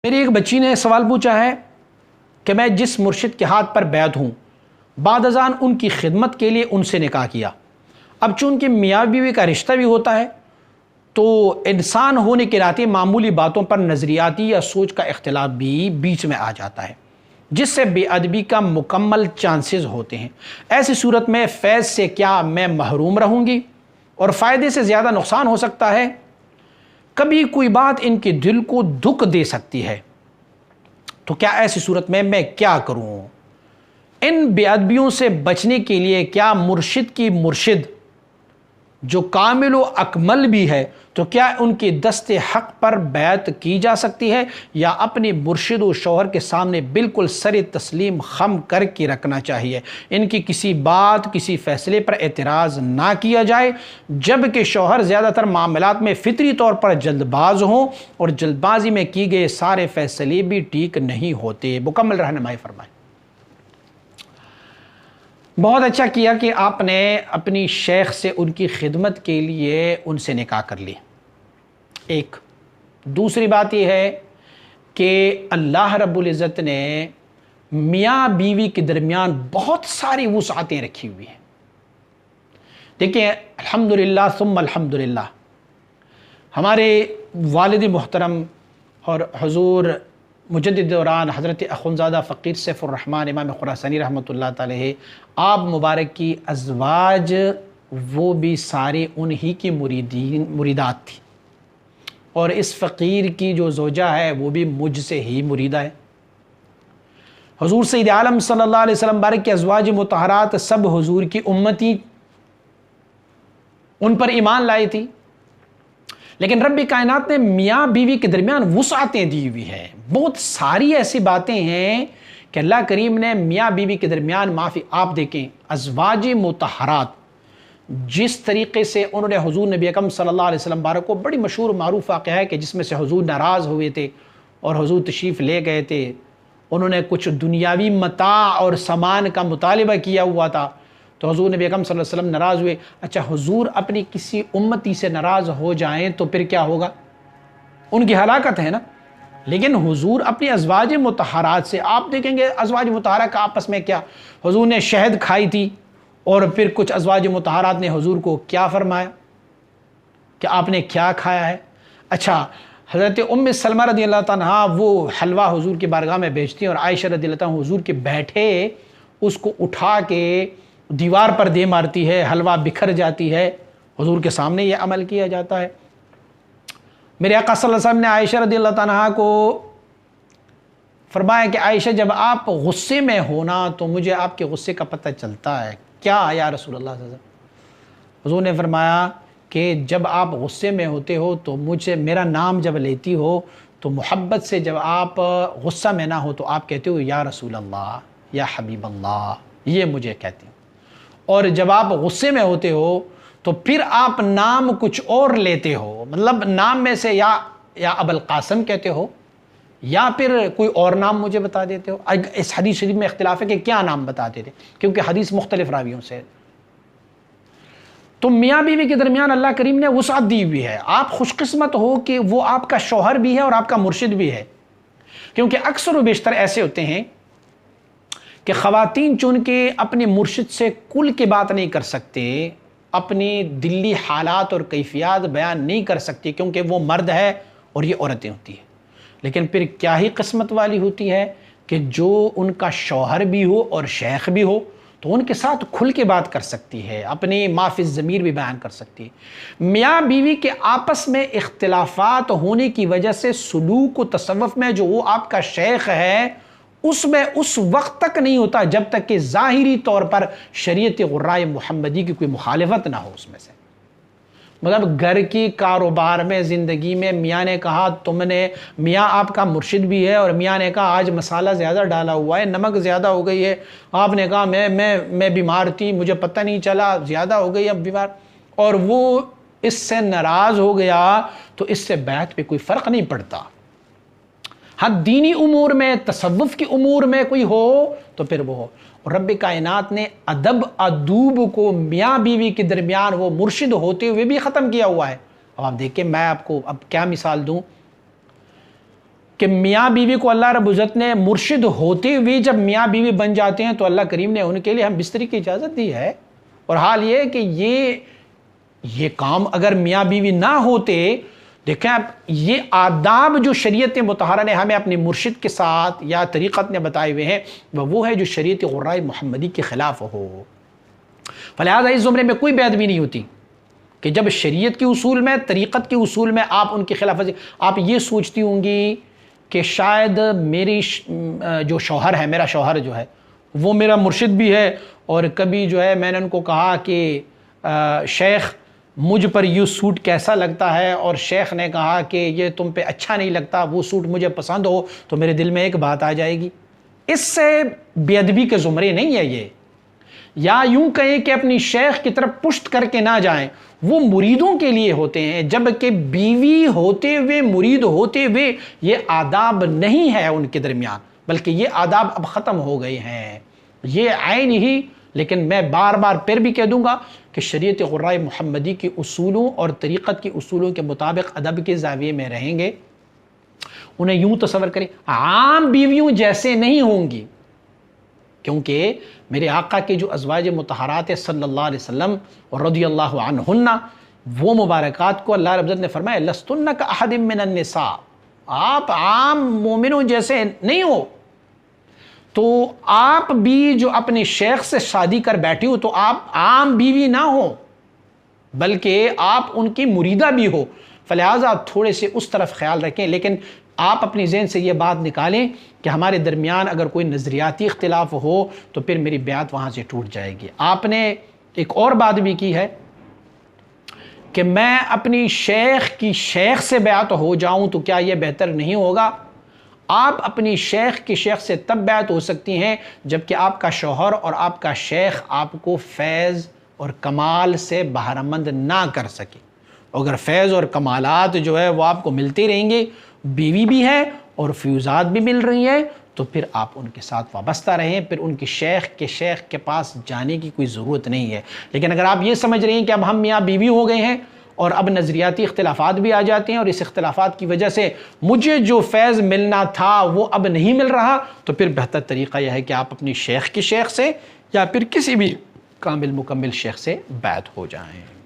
میری ایک بچی نے سوال پوچھا ہے کہ میں جس مرشد کے ہاتھ پر بیعت ہوں، بعد ازاں ان کی خدمت کے لیے ان سے نکاح کیا۔ اب چونکہ میاں بیوی کا رشتہ بھی ہوتا ہے تو انسان ہونے کے ناطے معمولی باتوں پر نظریاتی یا سوچ کا اختلاف بھی بیچ میں آ جاتا ہے، جس سے بے ادبی کا مکمل چانسز ہوتے ہیں۔ ایسی صورت میں فیض سے کیا میں محروم رہوں گی اور فائدے سے زیادہ نقصان ہو سکتا ہے؟ کبھی کوئی بات ان کے دل کو دکھ دے سکتی ہے، تو کیا ایسی صورت میں کیا کروں؟ ان بے ادبیوں سے بچنے کے لیے کیا مرشد کی مرشد جو کامل و اکمل بھی ہے، تو کیا ان کی دست حق پر بیعت کی جا سکتی ہے، یا اپنے مرشد و شوہر کے سامنے بالکل سر تسلیم خم کر کے رکھنا چاہیے؟ ان کی کسی بات، کسی فیصلے پر اعتراض نہ کیا جائے، جبکہ شوہر زیادہ تر معاملات میں فطری طور پر جلد باز ہوں، اور جلد بازی میں کی گئے سارے فیصلے بھی ٹھیک نہیں ہوتے۔ مکمل رہنمائی فرمائیں۔ بہت اچھا کیا کہ آپ نے اپنی شیخ سے ان کی خدمت کے لیے ان سے نکاح کر لی۔ ایک دوسری بات یہ ہے کہ اللہ رب العزت نے میاں بیوی کے درمیان بہت ساری وسعتیں رکھی ہوئی ہیں۔ دیکھیں، الحمدللہ ثم الحمدللہ، ہمارے والد محترم اور حضور مجدد دوران حضرت اخوندزادہ فقیر سیف الرحمن امام خراسانی رحمۃ اللہ تعالیہ، آپ مبارک کی ازواج وہ بھی سارے انہی کی مریدات تھی، اور اس فقیر کی جو زوجہ ہے وہ بھی مجھ سے ہی مریدہ ہے۔ حضور سید عالم صلی اللہ علیہ وسلم بارک کی ازواج مطہرات سب حضور کی امتی، ان پر ایمان لائی تھی، لیکن رب کائنات نے میاں بیوی کے درمیان وسعتیں دی ہوئی ہیں۔ بہت ساری ایسی باتیں ہیں کہ اللہ کریم نے میاں بیوی کے درمیان معافی۔ آپ دیکھیں، ازواج مطہرات جس طریقے سے انہوں نے حضور نبی اکرم صلی اللہ علیہ وسلم بارک کو، بڑی مشہور معروف واقعہ ہے کہ جس میں سے حضور ناراض ہوئے تھے اور حضور تشریف لے گئے تھے، انہوں نے کچھ دنیاوی متاع اور سامان کا مطالبہ کیا ہوا تھا، تو حضور نبی اکرم صلی اللہ علیہ وسلم ناراض ہوئے۔ اچھا، حضور اپنی کسی امتی سے ناراض ہو جائیں تو پھر کیا ہوگا؟ ان کی ہلاکت ہے نا۔ لیکن حضور اپنی ازواج مطہرات سے، آپ دیکھیں گے ازواج مطہرہ کا آپس میں کیا، حضور نے شہد کھائی تھی، اور پھر کچھ ازواج مطہرات نے حضور کو کیا فرمایا کہ آپ نے کیا کھایا ہے؟ اچھا، حضرت ام سلمہ رضی اللہ تعالیٰ عنہ وہ حلوہ حضور کی بارگاہ میں بیچتی ہیں، اور عائشہ رضی اللہ تعالیٰ عنہ حضور کے بیٹھے اس کو اٹھا کے دیوار پر دے مارتی ہے، حلوہ بکھر جاتی ہے، حضور کے سامنے یہ عمل کیا جاتا ہے۔ میرے آقا صلی اللہ علیہ وسلم نے عائشہ رضی اللہ تعالیٰ عنہ کو فرمایا کہ عائشہ، جب آپ غصے میں ہونا تو مجھے آپ کے غصے کا پتہ چلتا ہے۔ کیا یا رسول اللہ صلی اللہ علیہ وسلم؟ حضور نے فرمایا کہ جب آپ غصے میں ہوتے ہو تو مجھے، میرا نام جب لیتی ہو تو محبت سے، جب آپ غصہ میں نہ ہو تو آپ کہتے ہو یا رسول اللہ، یا حبیب اللہ، یہ مجھے کہتے ہیں۔ اور جب آپ غصے میں ہوتے ہو تو پھر آپ نام کچھ اور لیتے ہو، مطلب نام میں سے یا ابو القاسم کہتے ہو، یا پھر کوئی اور نام مجھے بتا دیتے ہو۔ اس حدیث شریف میں اختلاف ہے کہ کیا نام بتاتے تھے، کیونکہ حدیث مختلف راویوں سے۔ تو میاں بیوی کے درمیان اللہ کریم نے وسعت دی ہوئی ہے۔ آپ خوش قسمت ہو کہ وہ آپ کا شوہر بھی ہے اور آپ کا مرشد بھی ہے، کیونکہ اکثر و بیشتر ایسے ہوتے ہیں کہ خواتین چون کے اپنے مرشد سے کل کی بات نہیں کر سکتے، اپنی دلی حالات اور کیفیات بیان نہیں کر سکتی، کیونکہ وہ مرد ہے اور یہ عورتیں ہوتی ہیں۔ لیکن پھر کیا ہی قسمت والی ہوتی ہے کہ جو ان کا شوہر بھی ہو اور شیخ بھی ہو، تو ان کے ساتھ کھل کے بات کر سکتی ہے، اپنی ما فی الضمیر بھی بیان کر سکتی ہے۔ میاں بیوی کے آپس میں اختلافات ہونے کی وجہ سے سلوک و تصوف میں جو وہ آپ کا شیخ ہے، اس میں اس وقت تک نہیں ہوتا جب تک کہ ظاہری طور پر شریعت غرائے محمدی کی کوئی مخالفت نہ ہو اس میں سے۔ مطلب گھر کی کاروبار میں، زندگی میں میاں نے کہا میاں آپ کا مرشد بھی ہے، اور میاں نے کہا آج مسالہ زیادہ ڈالا ہوا ہے، نمک زیادہ ہو گئی ہے، آپ نے کہا میں بیمار تھی، مجھے پتہ نہیں چلا، زیادہ ہو گئی اب بیمار، اور وہ اس سے ناراض ہو گیا، تو اس سے بیعت پہ کوئی فرق نہیں پڑتا۔ ہاں، دینی امور میں، تصوف کی امور میں کوئی ہو تو پھر وہ ہو۔ اور رب کائنات نے ادب کو میاں بیوی کے درمیان وہ مرشد ہوتے ہوئے بھی ختم کیا ہوا ہے۔ اب آپ دیکھیں، میں آپ کو اب کیا مثال دوں کہ میاں بیوی کو اللہ رب العزت نے مرشد ہوتے ہوئے جب میاں بیوی بن جاتے ہیں تو اللہ کریم نے ان کے لیے ہم بستری کی اجازت دی ہے. اور حال یہ ہے کہ یہ کام اگر میاں بیوی نہ ہوتے، دیکھیں آپ، یہ آداب جو شریعت مطہرہ نے ہمیں اپنے مرشد کے ساتھ یا طریقت نے بتائے ہوئے ہیں وہ ہے جو شریعت غراء محمدی کے خلاف ہو. فلہذا اس زمرے میں کوئی بے ادبی نہیں ہوتی کہ جب شریعت کے اصول میں، طریقت کے اصول میں آپ ان کی خلاف ورزی، آپ یہ سوچتی ہوں گی کہ شاید میری جو شوہر ہے، میرا شوہر جو ہے وہ میرا مرشد بھی ہے، اور کبھی جو ہے میں نے ان کو کہا کہ شیخ مجھ پر یہ سوٹ کیسا لگتا ہے، اور شیخ نے کہا کہ یہ تم پہ اچھا نہیں لگتا، وہ سوٹ مجھے پسند ہو، تو میرے دل میں ایک بات آ جائے گی. اس سے بے ادبی کے زمرے نہیں ہے یہ. یا یوں کہیں کہ اپنی شیخ کی طرف پشت کر کے نہ جائیں، وہ مریدوں کے لیے ہوتے ہیں، جبکہ بیوی ہوتے ہوئے، مرید ہوتے ہوئے یہ آداب نہیں ہے ان کے درمیان، بلکہ یہ آداب اب ختم ہو گئے ہیں. یہ عین ہی، لیکن میں بار بار پھر بھی کہہ دوں گا کہ شریعت غراء محمدی کے اصولوں اور طریقت کے اصولوں کے مطابق ادب کے زاویے میں رہیں گے. انہیں یوں تصور کریں، عام بیویوں جیسے نہیں ہوں گی، کیونکہ میرے آقا کے جو ازواج مطہرات صلی اللہ علیہ وسلم رضی اللہ عنہن، وہ مبارکات کو اللہ رب العزت نے فرمایا لستن کاحد من النساء، آپ عام مومنوں جیسے نہیں ہو. تو آپ بھی جو اپنے شیخ سے شادی کر بیٹھی ہو تو آپ عام بیوی نہ ہو، بلکہ آپ ان کی مریدہ بھی ہو. فلہذا تھوڑے سے اس طرف خیال رکھیں، لیکن آپ اپنی ذہن سے یہ بات نکالیں کہ ہمارے درمیان اگر کوئی نظریاتی اختلاف ہو تو پھر میری بیعت وہاں سے ٹوٹ جائے گی. آپ نے ایک اور بات بھی کی ہے کہ میں اپنی شیخ کی شیخ سے بیعت ہو جاؤں تو کیا یہ بہتر نہیں ہوگا؟ آپ اپنی شیخ کی شیخ سے تب بیعت ہو سکتی ہیں جبکہ آپ کا شوہر اور آپ کا شیخ آپ کو فیض اور کمال سے بہرمند نہ کر سکے. اگر فیض اور کمالات جو ہے وہ آپ کو ملتے رہیں گے، بیوی بھی ہے اور فیوزات بھی مل رہی ہیں، تو پھر آپ ان کے ساتھ وابستہ رہیں، پھر ان کی شیخ کے پاس جانے کی کوئی ضرورت نہیں ہے. لیکن اگر آپ یہ سمجھ رہے ہیں کہ اب ہم میاں بیوی ہو گئے ہیں اور اب نظریاتی اختلافات بھی آ جاتے ہیں اور اس اختلافات کی وجہ سے مجھے جو فیض ملنا تھا وہ اب نہیں مل رہا، تو پھر بہتر طریقہ یہ ہے کہ آپ اپنی شیخ کی شیخ سے یا پھر کسی بھی کامل مکمل شیخ سے بیعت ہو جائیں.